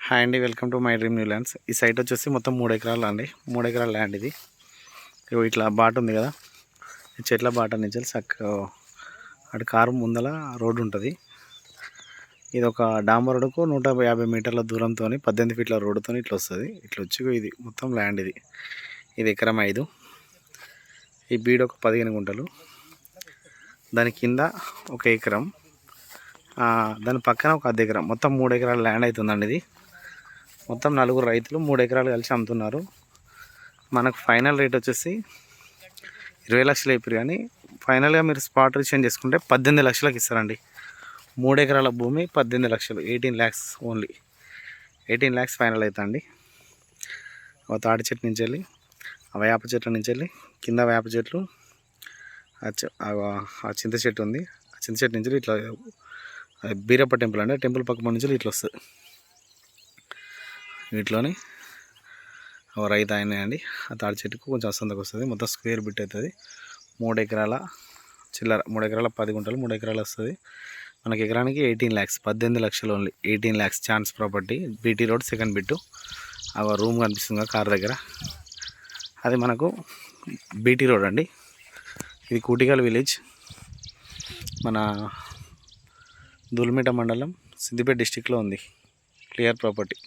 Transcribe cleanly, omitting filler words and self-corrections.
Hi అండి, welcome to my dream new lands. ఈ site వచ్చేసి మొత్తం 3 ఎకరాలు అండి. 3 ఎకరాల ల్యాండ్ ఇది. ఇట్లా బాట ఉంది కదా, ఈ చెట్ల బాట నుంచి అటు కారు ముందల రోడ్డు ఉంటుంది. ఇది ఒక డాంబర్ రోడ్డుకు 150 మీటర్ల దూరంతో 18 ఫీట్ల రోడ్డుతో ఇట్లా వస్తుంది. ఇట్లా వచ్చి ఇది మొత్తం ల్యాండ్ ఇది. ఇది ఎకరం 5. ఈ బీడు ఒక 15 గుంటలు. దాని కింద ఒక ఎకరం, దాని పక్కన ఒక అర్ధ ఎకరం, మొత్తం 3 ఎకరాల ల్యాండ్ అవుతుందండి. ఇది మొత్తం 4 రైతులు 3 ఎకరాలు కలిసి అమ్ముతున్నారు. మనకు ఫైనల్ రేట్ వచ్చేసి 20 లక్షలు అయిపోయి, కానీ ఫైనల్గా మీరు స్పాట్ రిజిస్ట్రేషన్ చేసుకుంటే 18 లక్షలకు ఇస్తారండి. 3 ఎకరాల భూమి 18 లక్షలు, 18 ల్యాక్స్ ఓన్లీ. 18 ల్యాక్స్ ఫైనల్ అవుతుంది. ఒక తాటి చెట్టు నుంచి వెళ్ళి, ఆ వేప చెట్ల నుంచి వెళ్ళి, కింద వేప చెట్లు, ఆ చింత చెట్టు ఉంది. ఆ చింత చెట్టు నుంచి ఇట్లా బీరప్ప టెంపుల్ అండి, టెంపుల్ పక్క నుంచి ఇట్లా వస్తుంది. వీటిలోని రైతు అయినాయండి. ఆ తాడి చెట్టుకు కొంచెం అసంతకు వస్తుంది. మొత్తం స్క్వేర్ బిట్ అవుతుంది. 3 ఎకరాల చిల్లర, 3 ఎకరాల 10 గుంటలు, 3 ఎకరాలు వస్తుంది. మనకి ఎకరానికి 18 ల్యాక్స్, 18 లక్షలు only. 18 lakhs chance property. BT road second bit. ఆ రూమ్ కనిపిస్తుంది కార్ దగ్గర, అది మనకు బీటీ రోడ్ అండి. ఇది కూటికల్ విలేజ్, మన దూల్మిట మండలం, సిద్దిపేట డిస్టిక్లో ఉంది. Clear property.